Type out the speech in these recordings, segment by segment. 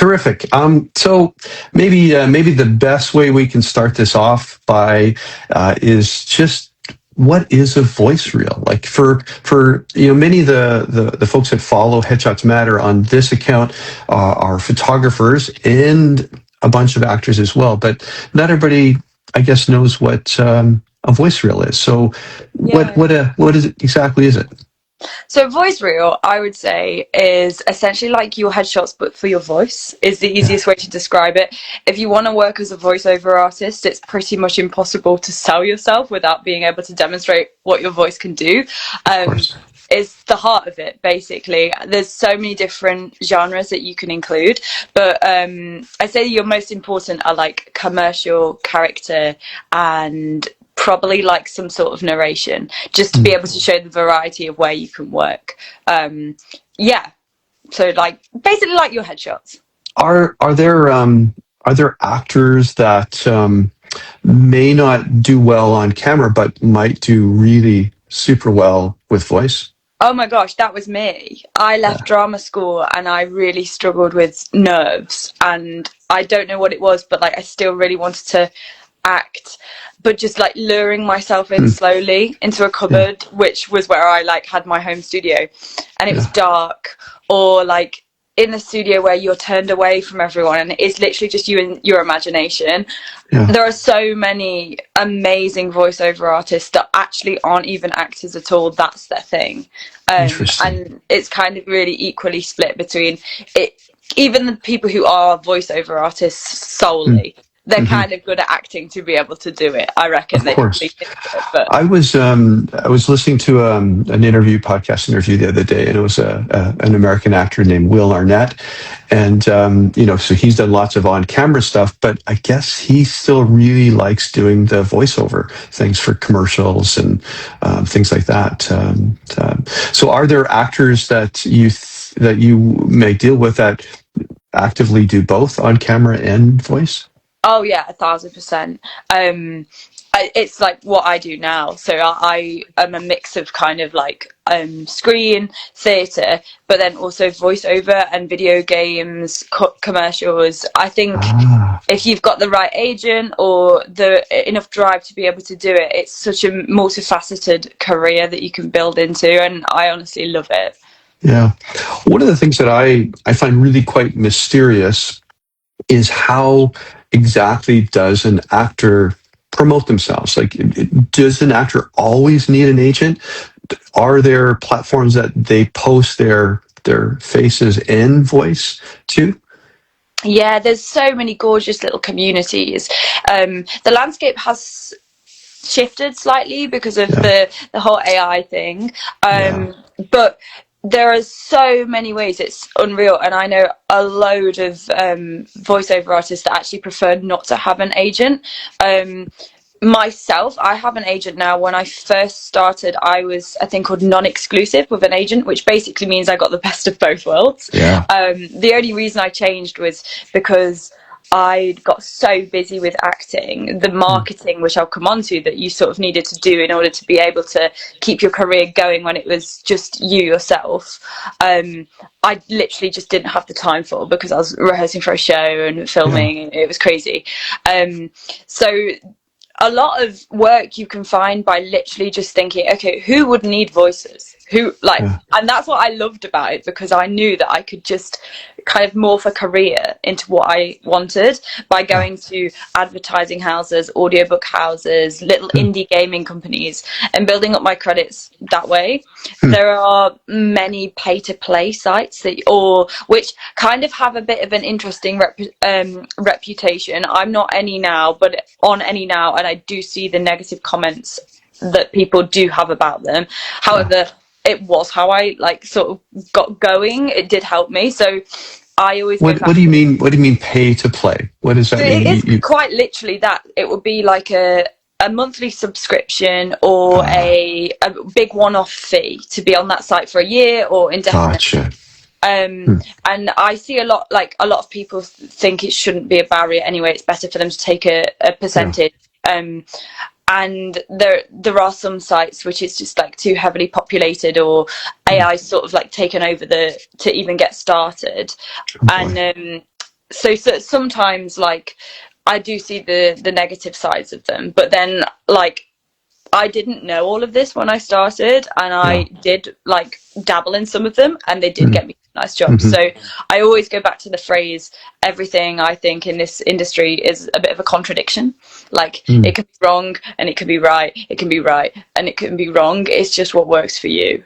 Terrific. So maybe the best way we can start this off by is just what is a voice reel? Like for many of the folks that follow Headshots Matter on this account are photographers and a bunch of actors as well, but not everybody, I guess, knows what a voice reel is. So Yeah. what is it exactly? Is it? So voice reel, I would say, is essentially like your headshots, but for your voice, is the easiest way to describe it. If you want to work as a voiceover artist, it's pretty much impossible to sell yourself without being able to demonstrate what your voice can do. Of course. It's the heart of it, basically. There's so many different genres that you can include, but I'd say your most important are like commercial, character, and probably like some sort of narration, just to be able to show the variety of where you can work. Yeah, so like basically like your headshots. Are there actors that may not do well on camera but might do really super well with voice? Oh my gosh, that was me. I left drama school and I really struggled with nerves, and I don't know what it was, but like I still really wanted to act, but just like luring myself in slowly into a cupboard, which was where I like had my home studio, and it was dark, or like in a studio where you're turned away from everyone and it's literally just you and your imagination. There are so many amazing voiceover artists that actually aren't even actors at all. That's their thing. And it's kind of really equally split between it, even the people who are voiceover artists solely. They're kind of good at acting to be able to do it. I reckon they can it, but I was listening to an podcast interview the other day, and it was an American actor named Will Arnett, and so he's done lots of on-camera stuff, but I guess he still really likes doing the voiceover things for commercials and things like that. So, are there actors that you may deal with that actively do both on camera and voice? oh yeah, 1,000%. It's like what I do now. So I am a mix of kind of like screen theatre, but then also voiceover and video games, commercials. I think if you've got the right agent or the enough drive to be able to do it, it's such a multifaceted career that you can build into, and I honestly love it. Yeah. One of the things that I find really quite mysterious is how exactly does an actor promote themselves? Like, does an actor always need an agent? Are there platforms that they post their faces and voice to? Yeah, there's so many gorgeous little communities. The landscape has shifted slightly because of the whole AI thing, but there are so many ways, it's unreal. And I know a load of voiceover artists that actually prefer not to have an agent. Myself, I have an agent now. When I first started, I was a thing called non-exclusive with an agent, which basically means I got the best of both worlds. The only reason I changed was because I got so busy with acting, the marketing, which I'll come on to, that you sort of needed to do in order to be able to keep your career going when it was just you yourself. I literally just didn't have the time for, because I was rehearsing for a show and filming. It was crazy. So a lot of work you can find by literally just thinking, okay, who would need voices? And that's what I loved about it, because I knew that I could just kind of morph a career into what I wanted by going to advertising houses, audiobook houses, little indie gaming companies, and building up my credits that way. There are many pay-to-play sites which kind of have a bit of an interesting reputation. I'm not any now, but on any now, and I do see the negative comments that people do have about them. However, it was how I sort of got going. It did help me. So I always what do you mean? What do you mean pay to play? What does that mean? It's quite literally that. It would be like a monthly subscription or a big one-off fee to be on that site for a year or indefinitely. Gotcha. And I see a lot of people think it shouldn't be a barrier anyway. It's better for them to take a percentage. And there are some sites which is just too heavily populated, or AI sort of taken over to even get started. And so sometimes like I do see the negative sides of them, but then like I didn't know all of this when I started, and I did like dabble in some of them, and they did get me nice jobs. So I always go back to the phrase, everything I think in this industry is a bit of a contradiction. Like it can be wrong and it can be right, it can be right and it can be wrong. It's just what works for you.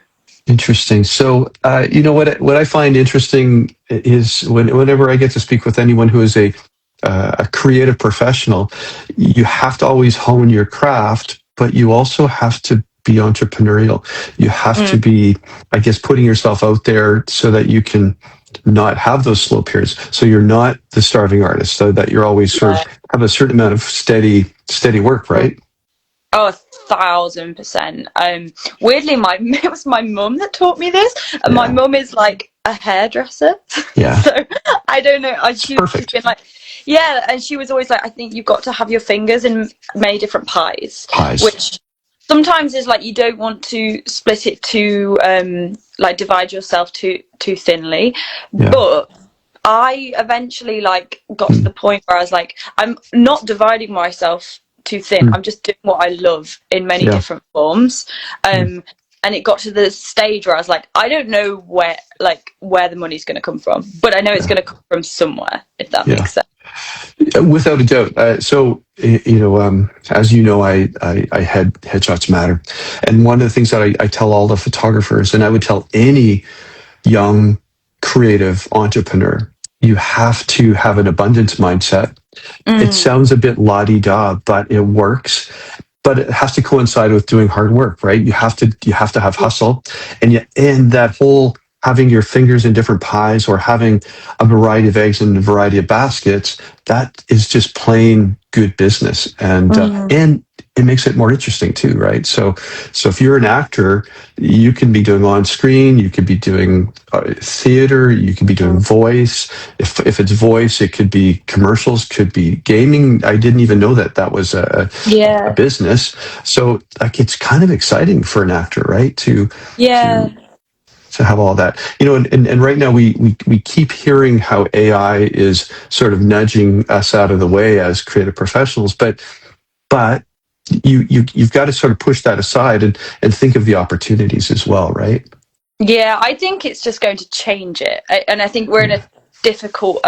Interesting. So, what I find interesting is whenever I get to speak with anyone who is a creative professional, you have to always hone your craft, but you also have to be entrepreneurial. You have to be, I guess, putting yourself out there so that you can not have those slow periods. So you're not the starving artist, so that you're always sort of have a certain amount of steady work, right? Oh, 1,000%. Weirdly, it was my mum that taught me this. And my mum is like a hairdresser. Yeah. So I don't know. She's Perfect. been like, yeah, and she was always like, I think you've got to have your fingers in many different pies. Which sometimes is like you don't want to split it too, like divide yourself too thinly. Yeah. But I eventually like got to the point where I was like, I'm not dividing myself too thin. I'm just doing what I love in many different forms. And it got to the stage where I was like, I don't know where the money's going to come from, but I know it's going to come from somewhere, if that makes sense. Without a doubt. So, as you know, I head Headshots Matter. And one of the things that I tell all the photographers, and I would tell any young creative entrepreneur, you have to have an abundance mindset. It sounds a bit la-di-da, but it works. But it has to coincide with doing hard work, right? You have to have hustle, and that whole having your fingers in different pies or having a variety of eggs in a variety of baskets, that is just plain good business, and it makes it more interesting too, right? So if you're an actor, you can be doing on screen, you could be doing theater, you could be doing voice. If it's voice, it could be commercials, could be gaming. I didn't even know that was a business. So like it's kind of exciting for an actor, right? To have all that, and right now we keep hearing how AI is sort of nudging us out of the way as creative professionals, but you've got to sort of push that aside and think of the opportunities as well, right? Yeah, I think it's just going to change it, and I think we're in a difficult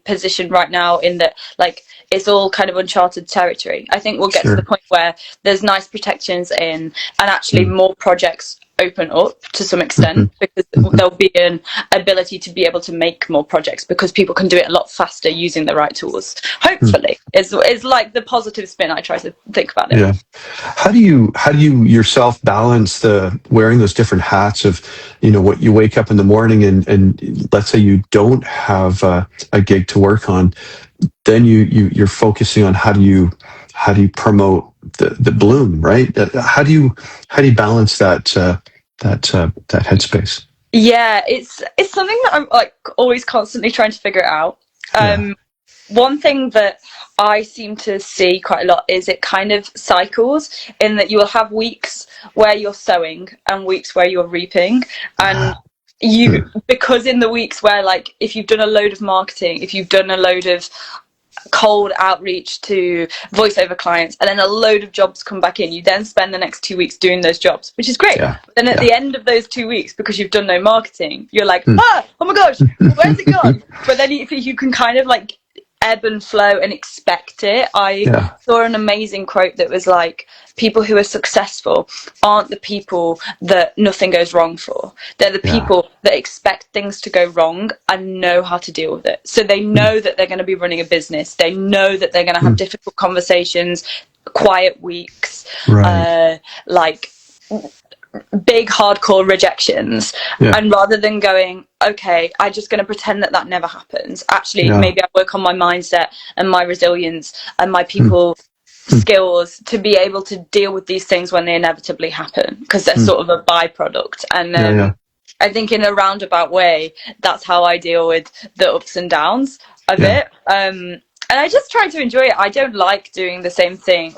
position right now in that like it's all kind of uncharted territory. I think we'll get to the point where there's nice protections in, and actually more projects open up to some extent because there'll be an ability to be able to make more projects because people can do it a lot faster using the right tools. Hopefully, is like the positive spin I try to think about it. Yeah. How do you yourself balance the wearing those different hats of, what you wake up in the morning and let's say you don't have a gig to work on, then you're focusing on how do you promote the bloom, right? How do you balance that headspace? Yeah, it's something that I'm like always constantly trying to figure it out. One thing that I seem to see quite a lot is it kind of cycles in that you will have weeks where you're sowing and weeks where you're reaping, and because in the weeks where like if you've done a load of marketing, if you've done a load of cold outreach to voiceover clients and then a load of jobs come back in, you then spend the next 2 weeks doing those jobs, which is great. But then at the end of those 2 weeks, because you've done no marketing, you're like, oh my gosh, where's it gone? But then if you can kind of like ebb and flow and expect it. I saw an amazing quote that was like, people who are successful aren't the people that nothing goes wrong for. They're the people that expect things to go wrong and know how to deal with it. So they know that they're going to be running a business. They know that they're going to have difficult conversations, quiet weeks, like big hardcore rejections, and rather than going, okay, I'm just going to pretend that never happens, actually maybe I work on my mindset and my resilience and my people skills to be able to deal with these things when they inevitably happen, because they're sort of a byproduct. And I think in a roundabout way that's how I deal with the ups and downs of it. And I just try to enjoy it. I don't like doing the same thing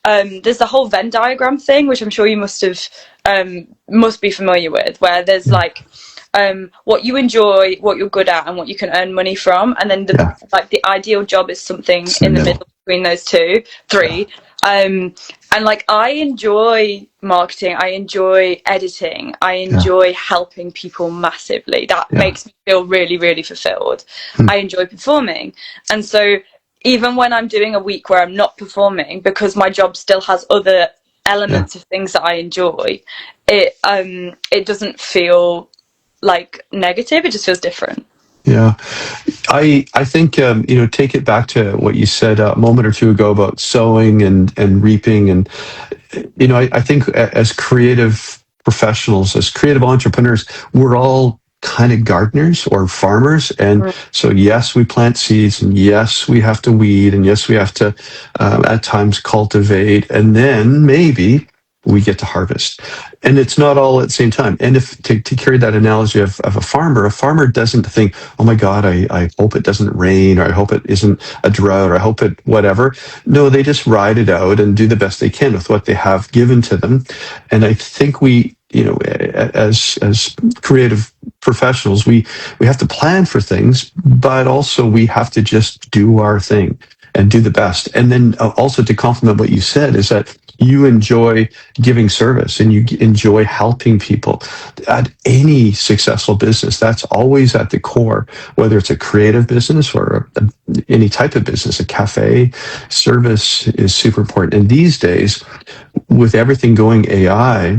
there's the whole Venn diagram thing, which I'm sure you must be familiar with, where there's like what you enjoy, what you're good at, and what you can earn money from. And then the ideal job is something in the middle between those three. And like, I enjoy marketing, I enjoy editing, I enjoy helping people massively. That makes me feel really, really fulfilled. I enjoy performing. And so even when I'm doing a week where I'm not performing, because my job still has other elements of things that I enjoy, it doesn't feel like negative, it just feels different. Yeah, I think take it back to what you said a moment or two ago about sowing and reaping, and I think as creative professionals, as creative entrepreneurs, we're all kind of gardeners or farmers, and so yes, we plant seeds, and yes, we have to weed, and yes, we have to at times cultivate, and then maybe we get to harvest. And it's not all at the same time. And if to carry that analogy of a farmer doesn't think, oh my God, I hope it doesn't rain, or I hope it isn't a drought, or I hope it whatever. No, they just ride it out and do the best they can with what they have given to them. And I think we, as creative professionals, we have to plan for things, but also we have to just do our thing and do the best. And then also, to complement what you said, is that you enjoy giving service and you enjoy helping people. At any successful business, that's always at the core, whether it's a creative business or any type of business, a cafe. Service is super important. And these days, with everything going AI,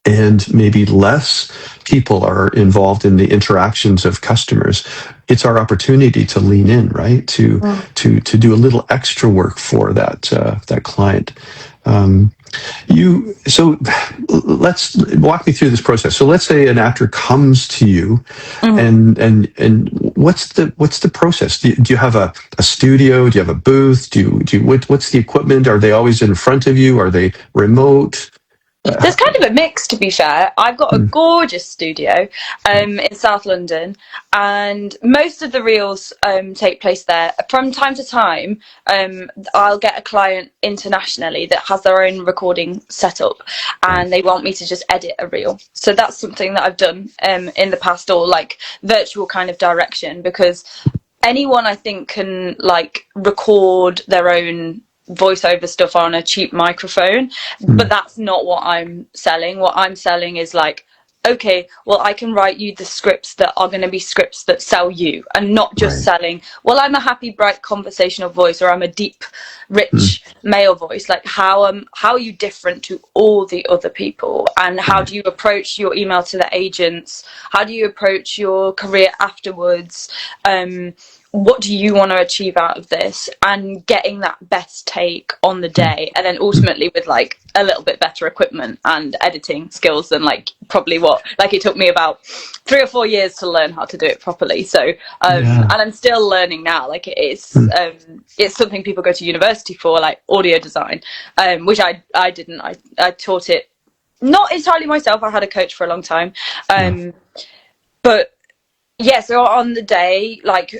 and maybe less people are involved in the interactions of customers, it's our opportunity to lean in, right? To do a little extra work for that client. So let's walk me through this process. So let's say an actor comes to you, and what's the process? Do you have a studio? Do you have a booth? What's the equipment? Are they always in front of you? Are they remote? There's kind of a mix, to be fair. I've got a gorgeous studio in South London, and most of the reels take place there. From time to time, I'll get a client internationally that has their own recording setup, and they want me to just edit a reel. So that's something that I've done in the past, or like virtual kind of direction, because anyone, I think, can like record their own voiceover stuff on a cheap microphone, but that's not what I'm selling. What I'm selling is like, okay, well, I can write you the scripts that are going to be scripts that sell you, and not just selling, well, I'm a happy, bright, conversational voice, or I'm a deep, rich male voice. Like, how are you different to all the other people? And how do you approach your email to the agents? How do you approach your career afterwards? What do you want to achieve out of this? And getting that best take on the day, and then ultimately with like a little bit better equipment and editing skills than like probably it took me about 3 or 4 years to learn how to do it properly. So and I'm still learning now. Like, it's something people go to university for, like audio design, which I didn't. I taught it not entirely myself. I had a coach for a long time, but yeah. So on the day, like,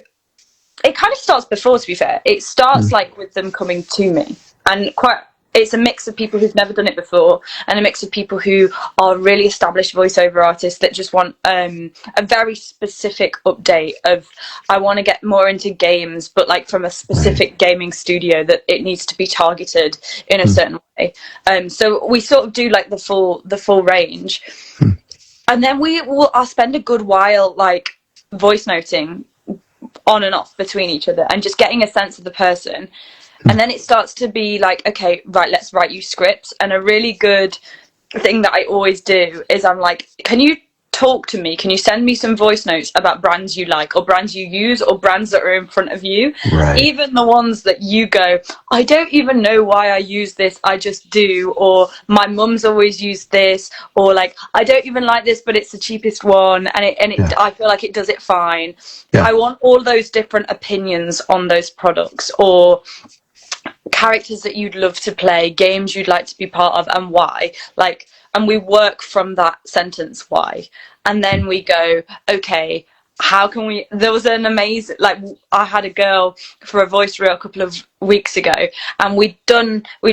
it kind of starts before, to be fair. It starts like with them coming to me, and it's a mix of people who've never done it before, and a mix of people who are really established voiceover artists that just want a very specific update of, I want to get more into games, but like from a specific gaming studio, that it needs to be targeted in a certain way. So we sort of do like the full range, and then I'll spend a good while like voice noting on and off between each other, and just getting a sense of the person. And then it starts to be like, okay, right, let's write you scripts. And a really good thing that I always do is I'm like, can you talk to me? Can you send me some voice notes about brands you like, or brands you use, or brands that are in front of you? Even the ones that you go, I don't even know why I use this, I just do, or my mum's always used this, or like, I don't even like this, but it's the cheapest one, and I feel like it does it fine. I want all those different opinions on those products, or characters that you'd love to play, games you'd like to be part of, and why. Like, and we work from that sentence, why. And then we go, okay, how can we, there was an amazing, like, I had a girl for a voice reel a couple of weeks ago, and we'd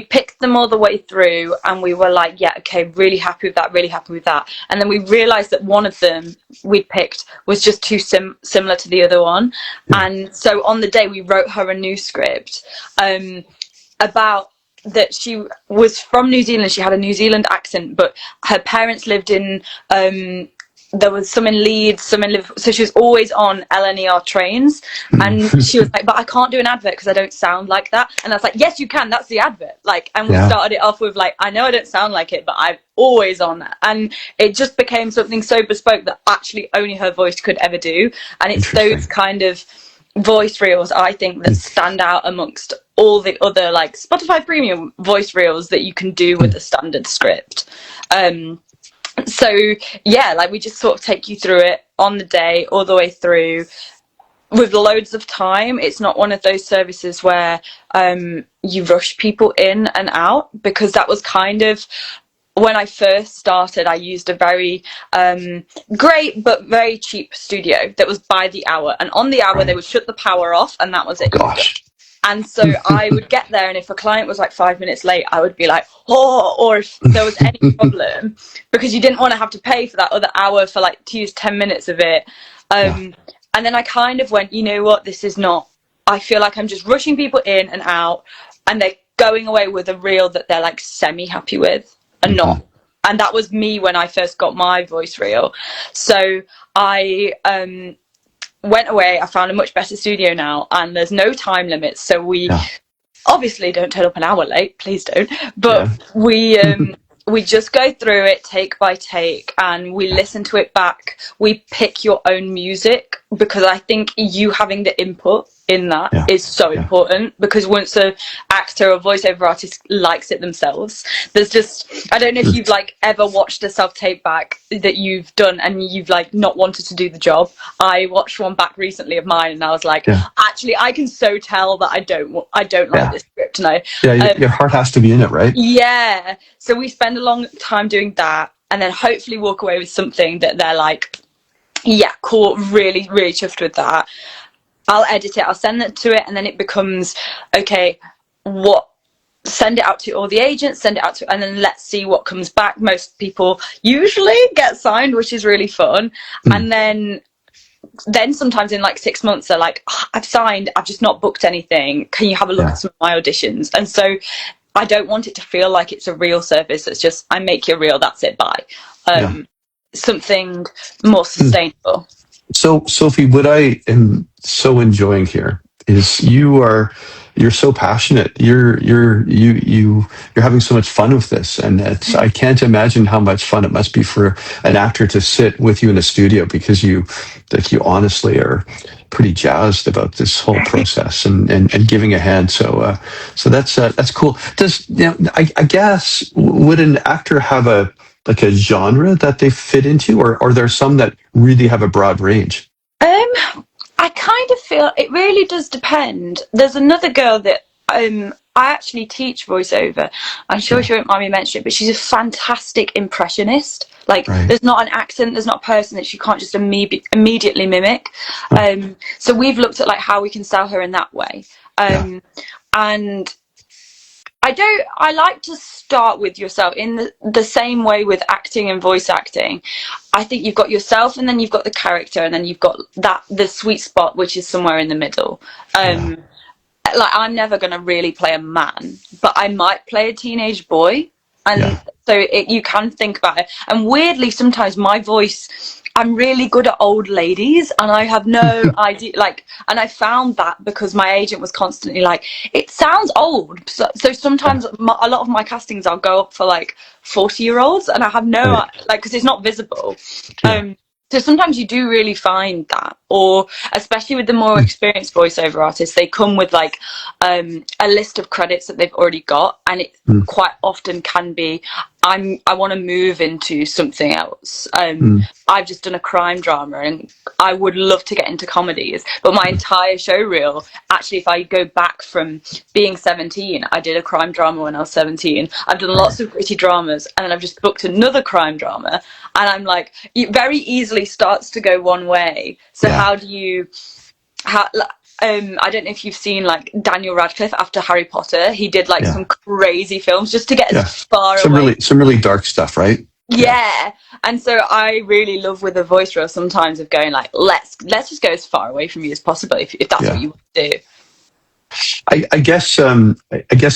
picked them all the way through, and we were like, yeah, okay, really happy with that, really happy with that. And then we realized that one of them we'd picked was just too similar to the other one. And so on the day we wrote her a new script about that. She was from New Zealand, she had a New Zealand accent, but her parents lived in there was some in Leeds, some in Liverpool, so she was always on LNER trains, and she was like, but I can't do an advert because I don't sound like that. And I was like, yes you can, that's the advert. Like, and we started it off with like, I know I don't sound like it, but I'm always on that. And it just became something so bespoke that actually only her voice could ever do. And it's those kind of voice reels, I think, that stand out amongst all the other like Spotify premium voice reels that you can do with a standard script. So yeah, like, we just sort of take you through it on the day all the way through with loads of time. It's not one of those services where you rush people in and out, because that was kind of when I first started. I used a very great but very cheap studio that was by the hour, and on the hour they would shut the power off, and that was it. And so I would get there, and if a client was like 5 minutes late, I would be like, oh, or if there was any problem, because you didn't want to have to pay for that other hour for like to use 10 minutes of it. And then I kind of went, you know what, this is not, I feel like I'm just rushing people in and out, and they're going away with a reel that they're like semi-happy with and not. And that was me when I first got my voice reel. So I went away, I found a much better studio now, and there's no time limits, so we obviously don't turn up an hour late, please don't, but we just go through it take by take, and we listen to it back. We pick your own music, because I think you having the input in that is so important, because once a actor or voiceover artist likes it themselves, there's just, I don't know if you've like ever watched a self-tape back that you've done and you've like not wanted to do the job. I watched one back recently of mine, and I was like, actually I can so tell that I don't like this script now. Your heart has to be in it, right? So we spend a long time doing that, and then hopefully walk away with something that they're like, yeah, cool, really really chuffed with that. I'll edit it, I'll send it to it, and then it becomes, okay, send it out to all the agents, send it out to, and then let's see what comes back. Most people usually get signed, which is really fun. And then sometimes in like 6 months they're like, oh, I've signed, I've just not booked anything, can you have a look at some of my auditions? And so I don't want it to feel like it's a real service. It's just, I make your reel, that's it, bye. Something more sustainable. So Sophie, what I am so enjoying here is you're so passionate. You're having so much fun with this, and I can't imagine how much fun it must be for an actor to sit with you in a studio, because you honestly are pretty jazzed about this whole process and giving a hand. So that's cool. I guess, would an actor have a genre that they fit into, or there are some that really have a broad range? I kind of feel it really does depend. There's another girl that I actually teach voiceover. I'm sure she won't mind me mentioning it, but she's a fantastic impressionist. Like, there's not an accent, there's not a person that she can't just immediately mimic. So we've looked at like how we can sell her in that way. And I like to start with yourself in the same way with acting and voice acting. I think you've got yourself, and then you've got the character, and then you've got the sweet spot, which is somewhere in the middle. Like, I'm never going to really play a man, but I might play a teenage boy. And so you can think about it. And weirdly, sometimes my voice, I'm really good at old ladies, and I have no idea, like, and I found that because my agent was constantly like, it sounds old. So sometimes a lot of my castings, I'll go up for like 40-year-olds, and I have no, like, because it's not visible. So sometimes you do really find that, or especially with the more experienced voiceover artists, they come with like a list of credits that they've already got, and it quite often can be, I want to move into something else. I've just done a crime drama, and I would love to get into comedies, but my entire show reel, actually, if I go back from being 17, I did a crime drama when I was 17. I've done lots of gritty dramas, and then I've just booked another crime drama, and I'm like, it very easily starts to go one way. So how do you, I don't know if you've seen like Daniel Radcliffe after Harry Potter. He did like some crazy films just to get as far away. Some really dark stuff, right? Yeah. And so I really love with a voice reel sometimes of going like, let's just go as far away from you as possible if that's what you want to do. I guess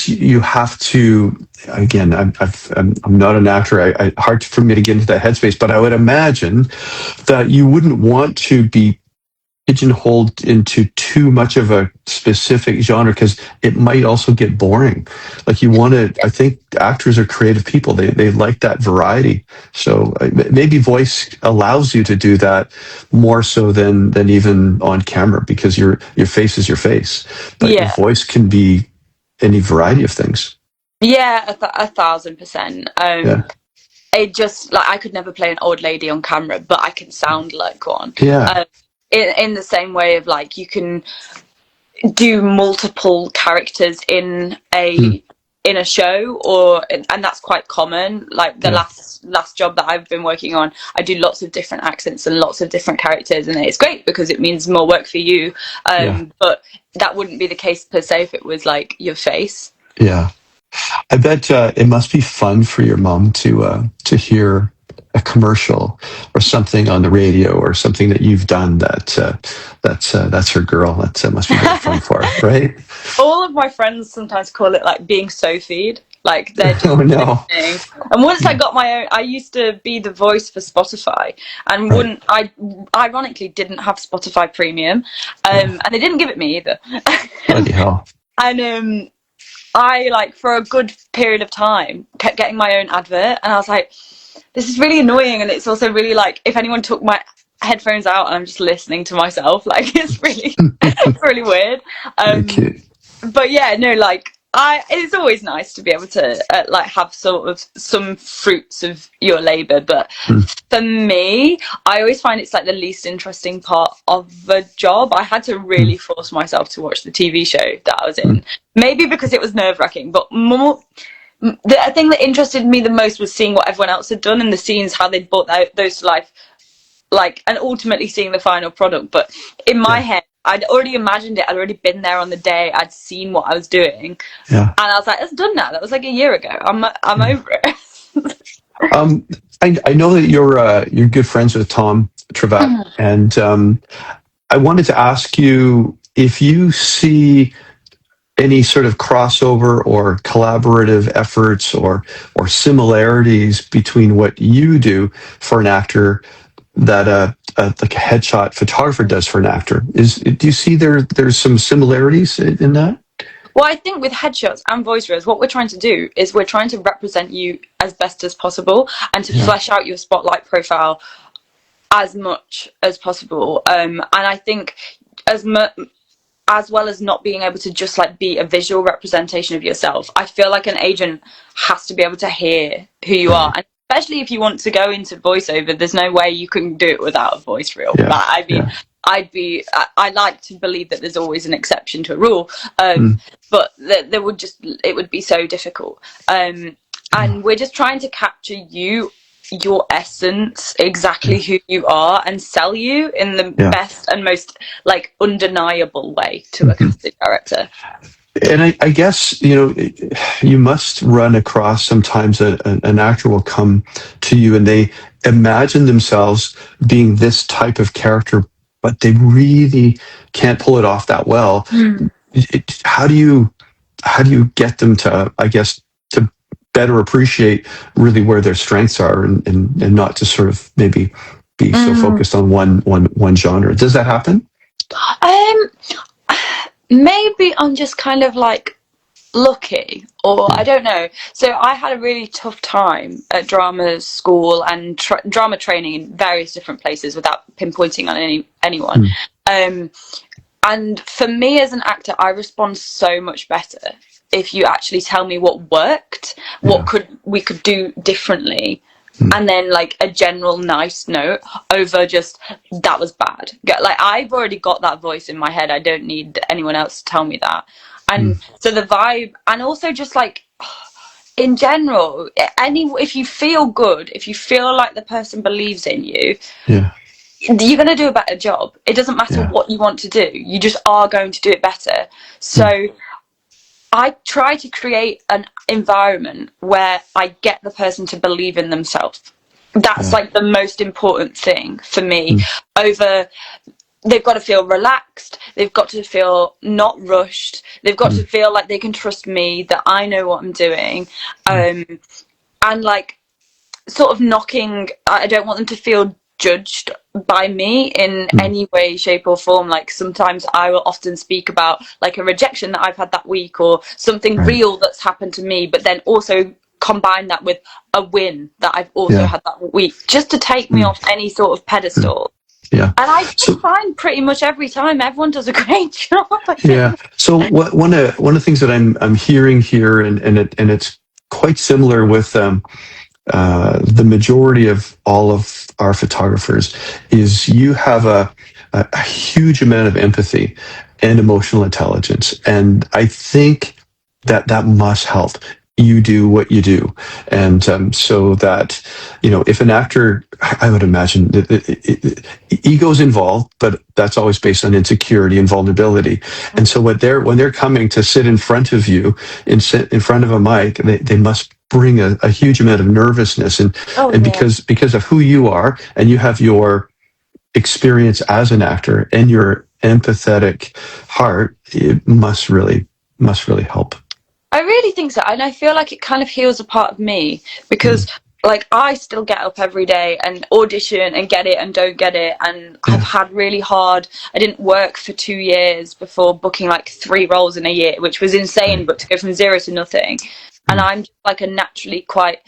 you have to. Again, I'm not an actor. Hard for me to get into that headspace, but I would imagine that you wouldn't want to be pigeonholed into too much of a specific genre because it might also get boring. Like you want to. I think actors are creative people. They like that variety. So maybe voice allows you to do that more so than even on camera because your face is your face, but your voice can be any variety of things. Yeah, 1,000%. It just like I could never play an old lady on camera, but I can sound like one. Yeah. In the same way of like you can do multiple characters in a show and that's quite common. Like the last job that I've been working on, I do lots of different accents and lots of different characters, and it's great because it means more work for you. But that wouldn't be the case per se if it was like your face. Yeah. I bet it must be fun for your mom to hear a commercial or something on the radio or something that you've done that's her girl. That must be very fun for her, right? All of my friends sometimes call it like being Sophied. Like they're just listening. And once I got my own, I used to be the voice for Spotify, and I ironically didn't have Spotify Premium, and they didn't give it me either. Bloody hell. And I like for a good period of time kept getting my own advert, and I was like, this is really annoying, and it's also really like if anyone took my headphones out and I'm just listening to myself, like it's really it's really weird. But yeah, no, like it's always nice to be able to like have sort of some fruits of your labor, but for me I always find it's like the least interesting part of the job. I had to really force myself to watch the TV show that I was in, maybe because it was nerve-wracking, but more the thing that interested me the most was seeing what everyone else had done and the scenes, how they'd brought those to life, like, and ultimately seeing the final product. But in my head, I'd already imagined it. I'd already been there on the day. I'd seen what I was doing, and I was like, "That's done now." That was like a year ago. I'm over it. I know that you're good friends with Tom Travatt, and I wanted to ask you if you see any sort of crossover or collaborative efforts or similarities between what you do for an actor that like a headshot photographer does for an actor. Do you see there's some similarities in that? Well, I think with headshots and voice reels, what we're trying to do is we're trying to represent you as best as possible and to flesh out your spotlight profile as much as possible. And I think as well as not being able to just like be a visual representation of yourself, I feel like an agent has to be able to hear who you are. And especially if you want to go into voiceover, there's no way you can do it without a voice reel. I mean, I like to believe that there's always an exception to a rule, but it would be so difficult. And we're just trying to capture your essence, exactly who you are, and sell you in the best and most like undeniable way to a casting director. And I guess, you must run across sometimes an actor will come to you and they imagine themselves being this type of character, but they really can't pull it off that well. How do you get them to, I guess, to better appreciate really where their strengths are and not to sort of maybe be so focused on one genre? Does that happen? Maybe I'm just kind of like lucky, or I don't know. So I had a really tough time at drama school and drama training in various different places without pinpointing on anyone. And for me as an actor, I respond so much better if you actually tell me what worked, what we could do differently, and then like a general nice note over just that was bad. Like I've already got that voice in my head. I don't need anyone else to tell me that. And so the vibe, and also just like in general, if you feel good, if you feel like the person believes in you, you're going to do a better job. It doesn't matter what you want to do. You just are going to do it better. So I try to create an environment where I get the person to believe in themselves. That's like the most important thing for me. They've got to feel relaxed. They've got to feel not rushed. They've got to feel like they can trust me, that I know what I'm doing. And like sort of I don't want them to feel judged by me in any way, shape or form. Like sometimes I will often speak about like a rejection that I've had that week, or something real that's happened to me, but then also combine that with a win that I've also had that week, just to take me off any sort of pedestal. And I find pretty much every time everyone does a great job. So one of the things that I'm hearing here, and it's quite similar with the majority of all of our photographers, is you have a huge amount of empathy and emotional intelligence, and I think that must help you do what you do. And so that, if an actor, I would imagine that ego's involved, but that's always based on insecurity and vulnerability. And so when they're coming to sit in front of you, in front of a mic, they must bring a huge amount of nervousness, and because of who you are, and you have your experience as an actor and your empathetic heart, it must really help. I really think so, and I feel like it kind of heals a part of me, because like I still get up every day and audition and get it and don't get it, and I've had really hard. I didn't work for 2 years before booking like 3 roles in a year, which was insane, but to go from 0 to nothing. And I'm just like a naturally quite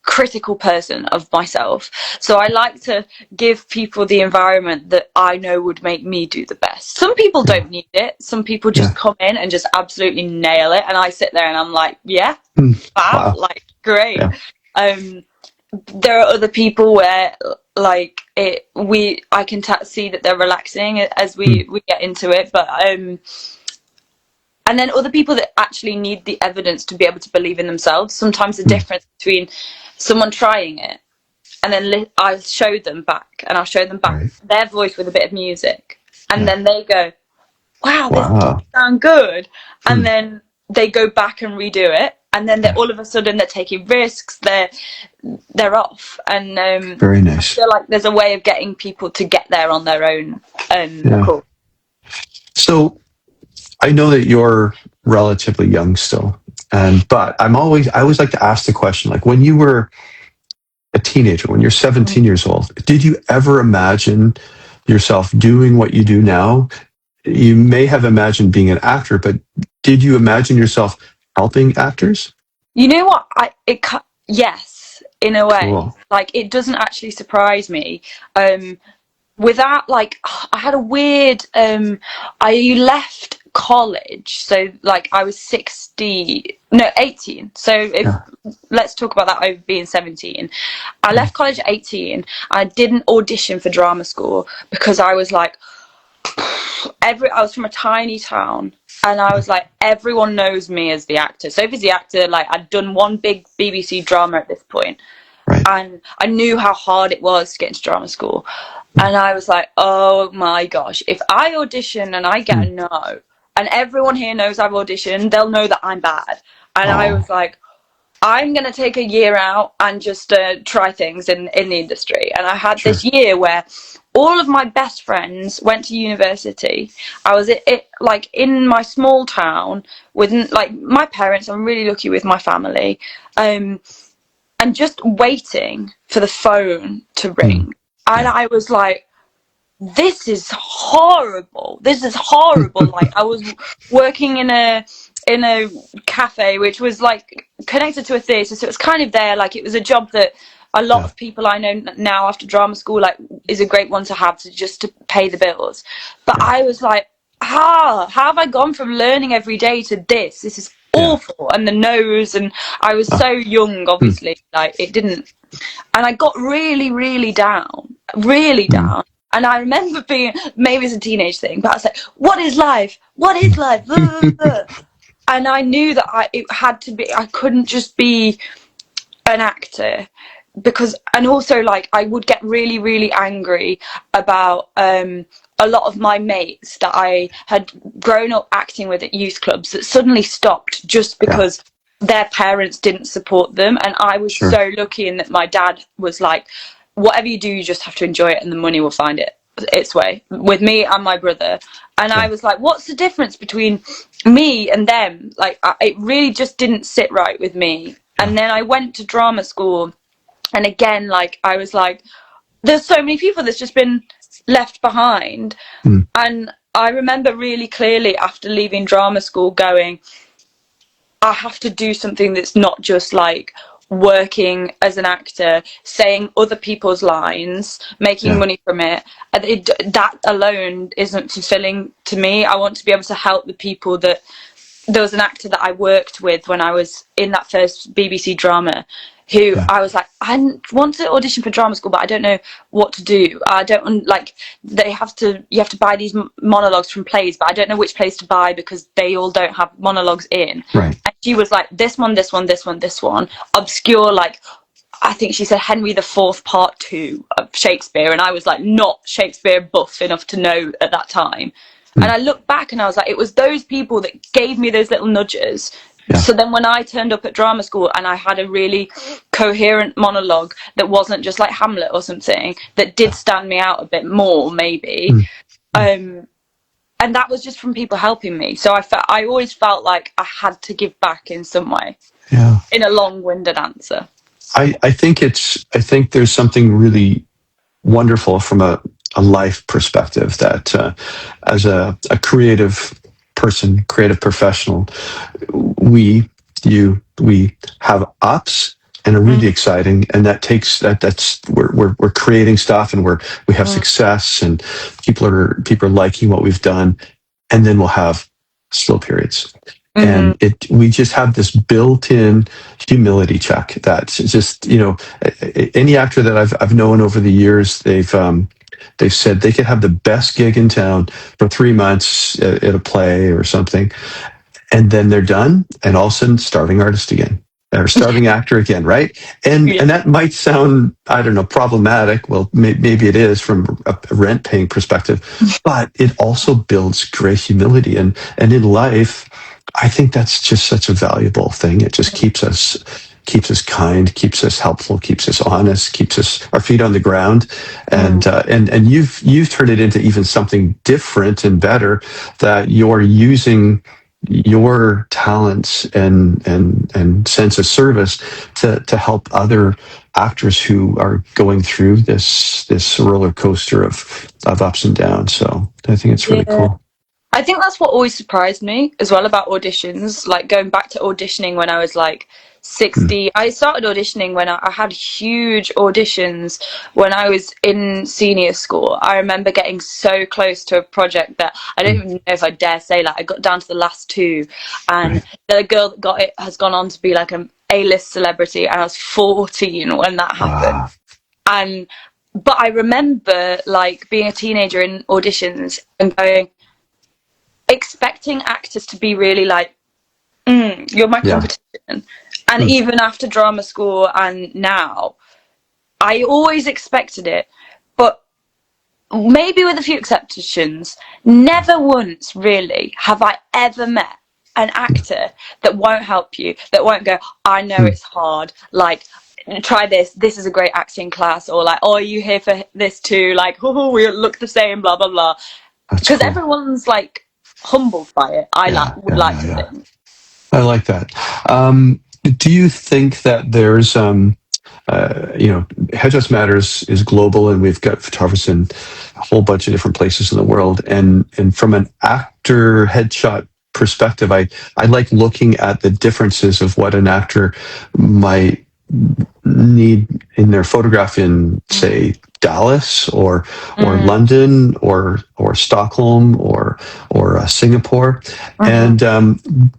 critical person of myself, so I like to give people the environment that I know would make me do the best. Some people don't need it. Some people just come in and just absolutely nail it, and I sit there and I'm like, wow, like great. There are other people where like I can see that they're relaxing as we get into it, but and then other people that actually need the evidence to be able to believe in themselves. Sometimes the difference between someone trying it and then I'll show them back their voice with a bit of music, and then they go, wow, this doesn't sound good, and then they go back and redo it, and then all of a sudden they're taking risks, they're off. And very nice. I feel like there's a way of getting people to get there on their own. Cool. So I know that you're relatively young still, but I always like to ask the question, like when you were a teenager, when you're 17 years old, did you ever imagine yourself doing what you do now? You may have imagined being an actor, but did you imagine yourself helping actors? You know what? Yes, in a way. Cool. Like it doesn't actually surprise me. Without like, I had a weird. I left college, so like I was 18. So let's talk about that over being 17. I left college at 18. I didn't audition for drama school because I was like, I was from a tiny town, and I was like, everyone knows me as the actor. Sophie's the actor. Like I'd done one big BBC drama at this point. And I knew how hard it was to get into drama school. And I was like, oh my gosh, if I audition and I get a no, and everyone here knows I've auditioned, they'll know that I'm bad. And I was like, I'm going to take a year out and just try things in the industry. And I had this year where all of my best friends went to university. I was like in my small town with like my parents. I'm really lucky with my family. And just waiting for the phone to ring. And I was like, this is horrible. Like I was working in a cafe, which was like connected to a theatre. So it was kind of there. Like it was a job that a lot of people I know now after drama school, like is a great one to have to pay the bills. But I was like, how have I gone from learning every day to this? This is awful. And the no's, and I was so young, obviously, like it didn't, and I got really, really down. And I remember being, maybe it's a teenage thing, but I was like, what is life? And I knew that it had to be, I couldn't just be an actor, because, and also like I would get really, really angry about a lot of my mates that I had grown up acting with at youth clubs that suddenly stopped just because their parents didn't support them. And I was so lucky in that my dad was like, whatever you do, you just have to enjoy it and the money will find its way with me and my brother. And I was like, what's the difference between me and them? Like, it really just didn't sit right with me. And then I went to drama school, and again, like, I was like, there's so many people that's just been left behind. And I remember really clearly after leaving drama school going, I have to do something that's not just like working as an actor, saying other people's lines, making money from it. That alone isn't fulfilling to me. I want to be able to help the people that... There was an actor that I worked with when I was in that first BBC drama who I was like, I want to audition for drama school, but I don't know what to do. I don't, like, you have to buy these monologues from plays, but I don't know which plays to buy because they all don't have monologues in. Right. And she was like, this one, obscure, like, I think she said Henry IV Part 2 of Shakespeare, and I was like not Shakespeare buff enough to know at that time. And I looked back and I was like, it was those people that gave me those little nudges. So then when I turned up at drama school and I had a really coherent monologue that wasn't just like Hamlet or something, that did stand me out a bit more, maybe. And that was just from people helping me. So I always felt like I had to give back in some way. Yeah. In a long-winded answer. I think there's something really wonderful from a life perspective that as a creative person, creative professional, we have ups and are really exciting, and that's we're creating stuff, and we have success, and people are liking what we've done, and then we'll have slow periods. And we just have this built-in humility check that's just, any actor that I've known over the years, they've said they could have the best gig in town for 3 months at a play or something, and then they're done, and all of a sudden starving artist again, or starving actor again, right? And that might sound, I don't know, problematic. Well, maybe it is from a rent-paying perspective, but it also builds great humility, and in life, I think that's just such a valuable thing. It just keeps us kind, keeps us helpful, keeps us honest, keeps us our feet on the ground, and you've turned it into even something different and better, that you're using your talents and sense of service to help other actors who are going through this roller coaster of ups and downs. So I think it's really cool. I think that's what always surprised me as well about auditions, like going back to auditioning when I was like 60. I started auditioning when I had huge auditions when I was in senior school. I remember getting so close to a project that I don't even know if I dare say, like, I got down to the last two, and the girl that got it has gone on to be like an A-list celebrity, and I was 14 when that happened. But I remember like being a teenager in auditions and expecting actors to be really like, you're my competition. And even after drama school and now, I always expected it, but maybe with a few exceptions, never once really have I ever met an actor that won't help you, that won't go, I know it's hard, like, try this is a great acting class, or like, oh, are you here for this too, like, oh, we look the same, blah blah blah. Because everyone's like humbled by it. I would like to think. I like that. Do you think that there's, Headshots Matter is global, and we've got photographers in a whole bunch of different places in the world. And from an actor headshot perspective, I like looking at the differences of what an actor might need in their photograph in, say, Dallas or London or Stockholm or Singapore. And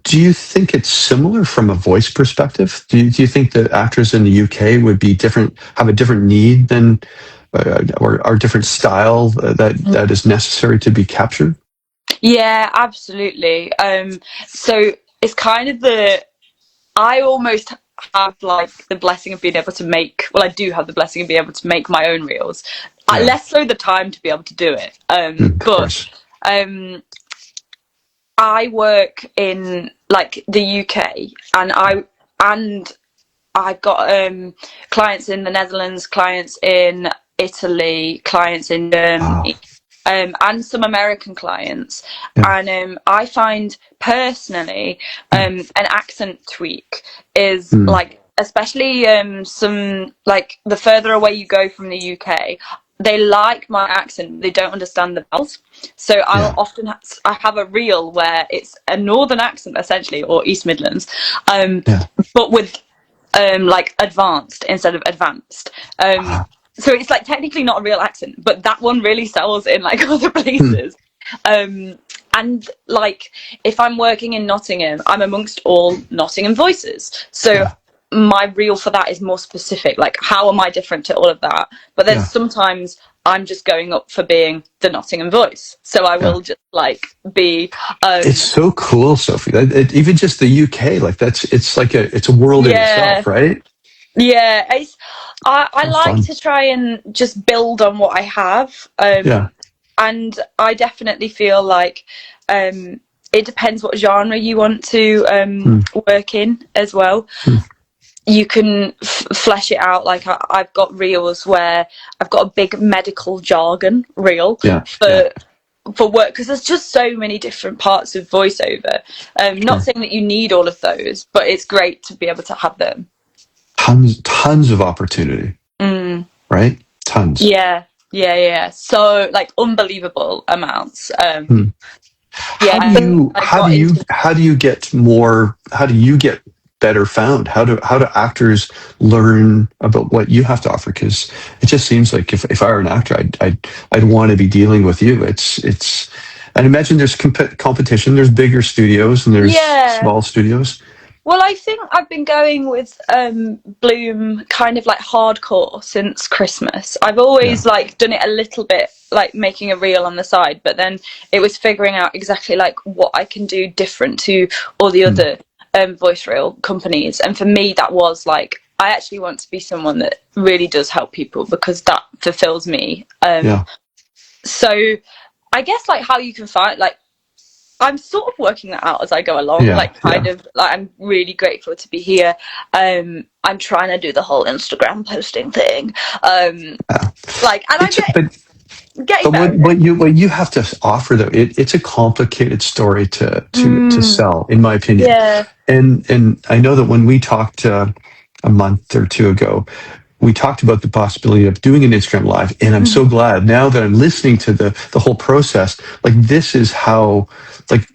do you think it's similar from a voice perspective? Do you think that actors in the UK would be different, have a different need than or different style that is necessary to be captured? Yeah, absolutely. So it's kind of I almost have like the blessing of being able to make, well, I do have the blessing of being able to make my own reels. Less so the time to be able to do it. But I work in like the UK, and I've got clients in the Netherlands, clients in Italy, clients in Germany, and some American clients. And I find personally an accent tweak is like, especially some, like, the further away you go from the UK, they like my accent, they don't understand the vowels. So I'll often I have a reel where it's a northern accent essentially, or East Midlands, but with like advanced instead of advanced. So it's like technically not a real accent, but that one really sells in like other places. And like, if I'm working in Nottingham, I'm amongst all Nottingham voices. So my reel for that is more specific. Like, how am I different to all of that? But then sometimes I'm just going up for being the Nottingham voice. So I will just like be. It's so cool, Sophie. Even just the UK, like it's a world in itself, right? Yeah, I like to try and just build on what I have. And I definitely feel like it depends what genre you want to work in as well. You can flesh it out. Like I've got reels where I've got a big medical jargon reel for work, because there's just so many different parts of voiceover. Not saying that you need all of those, but it's great to be able to have them. Tons of opportunity, right? Tons. Yeah. So like unbelievable amounts. How do you get better found? How do actors learn about what you have to offer? Because it just seems like if I were an actor, I'd want to be dealing with you. It's I'd imagine there's competition. There's bigger studios and there's small studios. Well, I think I've been going with Bloom kind of like hardcore since Christmas. I've always like done it a little bit, like making a reel on the side, but then it was figuring out exactly like what I can do different to all the other voice reel companies. And for me, that was like, I actually want to be someone that really does help people, because that fulfills me. So I guess like how you can find, like, I'm sort of working that out as I go along. I'm really grateful to be here. I'm trying to do the whole Instagram posting thing. What you have to offer though, it's a complicated story to sell, in my opinion. And I know that when we talked a month or two ago, we talked about the possibility of doing an Instagram live, and I'm so glad now that I'm listening to the whole process. Like, this is how, like,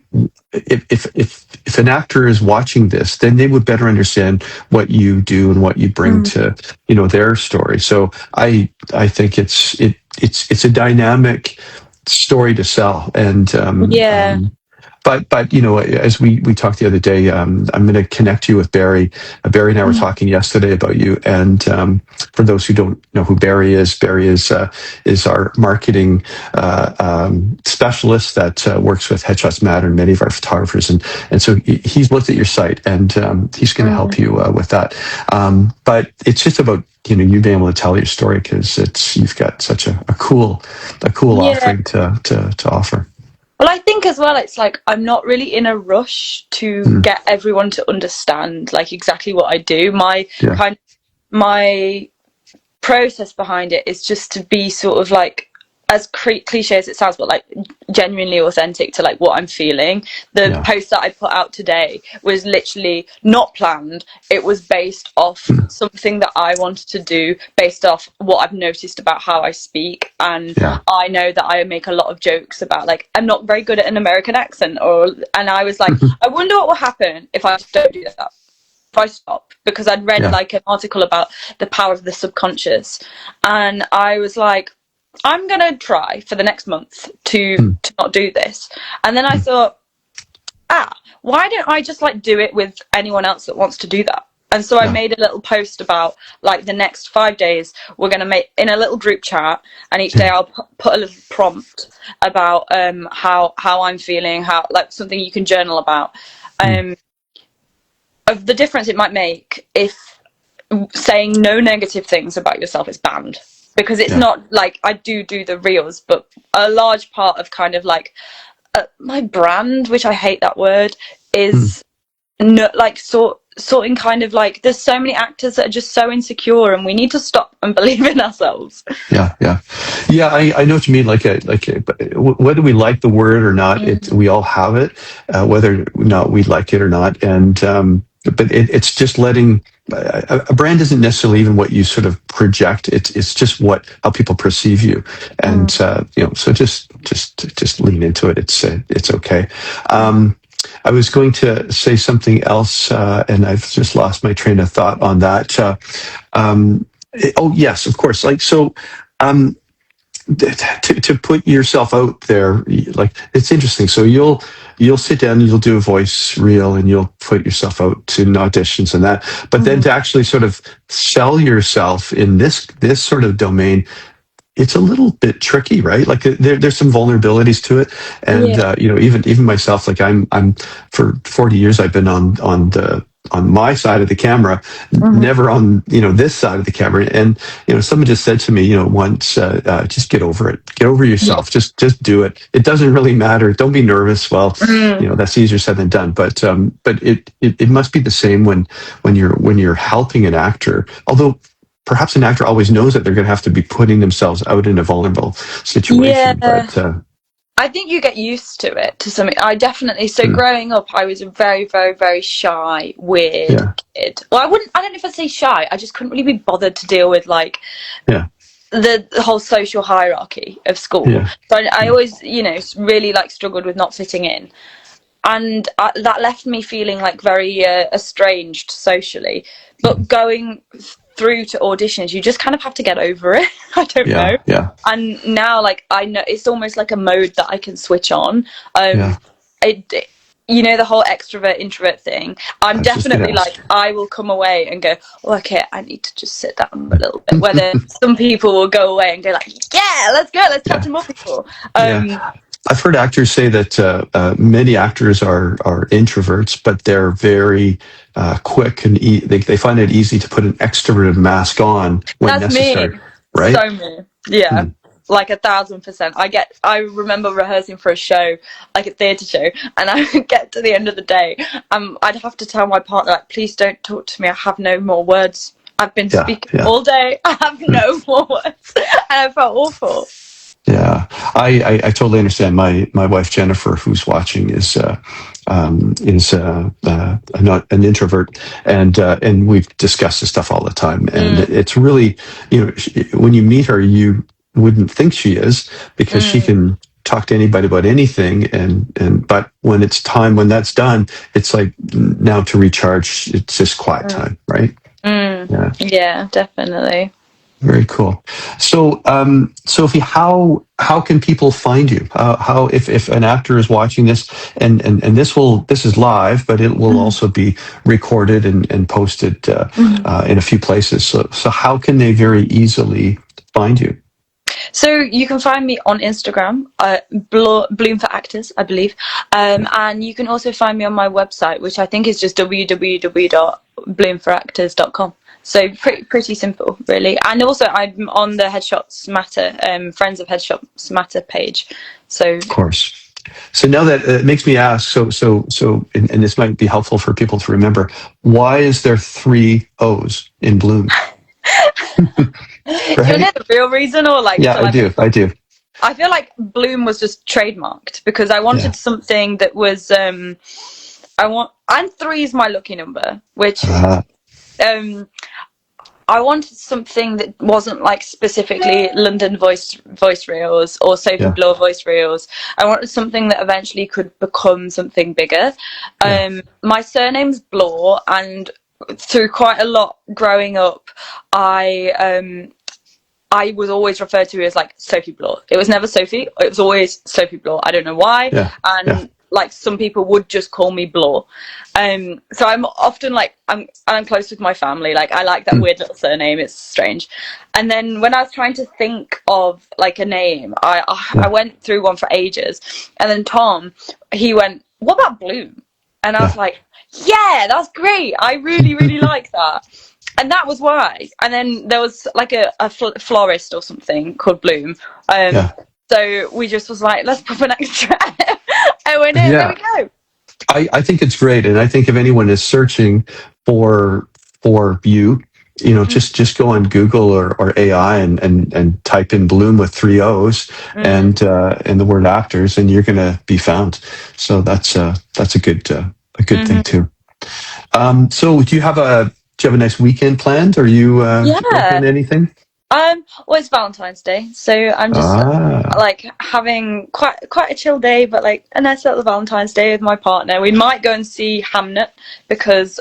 if an actor is watching this, then they would better understand what you do and what you bring to their story. So I think it's a dynamic story to sell, and But as we talked the other day, I'm going to connect you with Barry. Barry and I were talking yesterday about you. And for those who don't know who Barry is our marketing specialist that works with Headshots Matter and many of our photographers. And so he's looked at your site, and he's going to help you with that. But it's just about you being able to tell your story, because you've got such a cool offering to offer. Well, I think as well, it's like I'm not really in a rush to get everyone to understand like exactly what I do. My process behind it is just to be sort of like, as cliche as it sounds, but like genuinely authentic to like what I'm feeling. The post that I put out today was literally not planned. It was based off something that I wanted to do, based off what I've noticed about how I speak. And I know that I make a lot of jokes about like, I'm not very good at an American accent, and I was like, I wonder what will happen if I don't do that. If I stop, because I'd read like an article about the power of the subconscious, and I was like, I'm going to try for the next month to not do this. And then I thought, why don't I just like do it with anyone else that wants to do that? And so I made a little post about like the next 5 days we're going to make in a little group chat, and each day I'll put a little prompt about how I'm feeling, how like something you can journal about. of the difference it might make if saying no negative things about yourself is banned. Because it's not like I do the reels, but a large part of kind of like my brand, which I hate that word, is like sorting kind of like there's so many actors that are just so insecure, and we need to stop and believe in ourselves. Yeah. I know what you mean. Whether we like the word or not, we all have it, whether or not we like it or not, and but it's just letting a brand isn't necessarily even what you sort of project. It's just how people perceive you, and so just lean into it. It's okay. I was going to say something else, and I've just lost my train of thought on that. Oh yes, of course. To put yourself out there, like it's interesting. So you'll sit down, you'll do a voice reel, and you'll put yourself out to auditions and that. But then to actually sort of sell yourself in this sort of domain, it's a little bit tricky, right? Like there's some vulnerabilities to it, and even myself, like I'm for 40 years I've been on my side of the camera, never on this side of the camera. And someone just said to me once, just get over it, get over yourself, just do it. It doesn't really matter. Don't be nervous. Well, that's easier said than done. But it must be the same when you're helping an actor, although perhaps an actor always knows that they're going to have to be putting themselves out in a vulnerable situation. But I think you get used to it to some. I definitely. So growing up, I was a very, very, very shy, weird kid. Well, I don't know if I'd say shy. I just couldn't really be bothered to deal with the whole social hierarchy of school. So I always, really like struggled with not fitting in. And that left me feeling like very estranged socially. But going through to auditions, you just kind of have to get over it. I don't know. And now, like, I know it's almost like a mode that I can switch on. The whole extrovert introvert thing. I'm definitely like, I will come away and go, okay, I need to just sit down a little bit. Whether some people will go away and go like, yeah, let's go, let's talk to more people. I've heard actors say that many actors are introverts, but they're very quick and they find it easy to put an extroverted mask on when necessary. Me. Right? So me. Yeah. Like 1,000%. I remember rehearsing for a show, like a theatre show, and I would get to the end of the day, I'd have to tell my partner, like, please don't talk to me. I have no more words. I've been speaking all day. I have no more words. And I felt awful. Yeah, I totally understand. My wife Jennifer, who's watching, is not an introvert, and we've discussed this stuff all the time. And it's really, when you meet her, you wouldn't think she is, because she can talk to anybody about anything. But when it's time, when that's done, it's like now to recharge. It's just quiet time, right? Yeah, definitely. Very cool. So, Sophie, how can people find you? How if an actor is watching this, and this is live, but it will also be recorded and posted in a few places. So how can they very easily find you? So you can find me on Instagram, Bloom for Actors, I believe, and you can also find me on my website, which I think is just www.bloomforactors.com. So pretty simple, really. And also I'm on the Headshots Matter, Friends of Headshots Matter page. So of course. So now that it makes me ask, so, and this might be helpful for people to remember, why is there 3 O's in Bloom? Right? Do you know the real reason, or like? Yeah, I do. I feel like Bloom was just trademarked because I wanted something that was, and 3 is my lucky number, which, I wanted something that wasn't like specifically London voice reels or Sophie Bloor voice reels. I wanted something that eventually could become something bigger. My surname's Bloor, and through quite a lot growing up, I was always referred to as like Sophie Bloor. It was never Sophie. It was always Sophie Bloor. I don't know why. Like some people would just call me Bloor. So I'm often like, I'm close with my family. Like I like that weird little surname. It's strange. And then when I was trying to think of like a name, I went through one for ages. And then Tom, he went, what about Bloom? And I was like, yeah, that's great. I really, really like that. And that was why. And then there was like a florist or something called Bloom. So we just was like, let's put an extra O in it. And there we go. I think it's great. And I think if anyone is searching for you, just go on Google or AI and type in Bloom with 3 O's and the word actors, and you're going to be found. So that's a good thing too. So do you have a nice weekend planned? Are you working anything? Well, it's Valentine's Day, so I'm just like having quite a chill day, but like a nice little Valentine's Day with my partner. We might go and see Hamnet because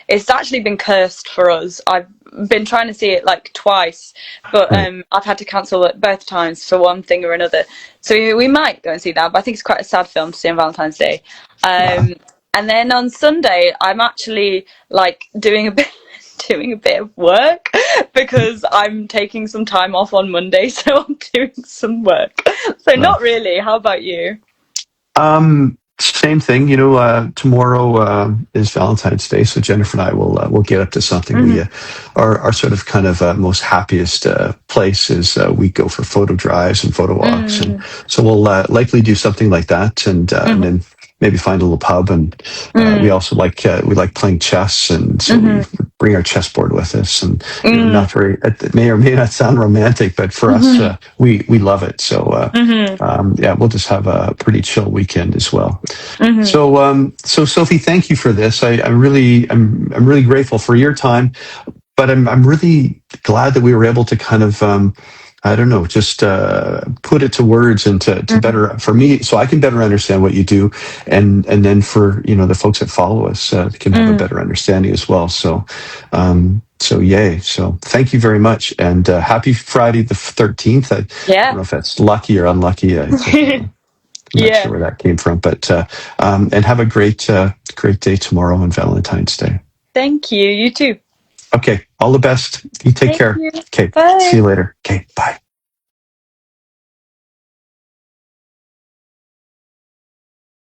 it's actually been cursed for us. I've been trying to see it like twice, but I've had to cancel it both times for one thing or another. So we might go and see that, but I think it's quite a sad film to see on Valentine's Day. And then on Sunday, I'm actually like doing a bit of work because I'm taking some time off on Monday, so I'm doing some work. So not really. How about you? Same thing. Tomorrow is Valentine's Day, so Jennifer and I will get up to something. We our sort of kind of most happiest place is we go for photo drives and photo walks, and so we'll likely do something like that, and then maybe find a little pub. And we also like playing chess, and so we bring our chessboard with us. And not very, it may or may not sound romantic, but for us, we love it. So we'll just have a pretty chill weekend as well. So Sophie, thank you for this. I'm really grateful for your time, but I'm really glad that we were able to kind of just put it to words and to better, for me, so I can better understand what you do, and then for the folks that follow us can have a better understanding as well. So yay! So thank you very much, and happy Friday the 13th. I don't know if that's lucky or unlucky. I'm not sure where that came from, but and have a great day tomorrow on Valentine's Day. Thank you. You too. Okay, all the best. You take care. Okay, see you later. Okay, bye.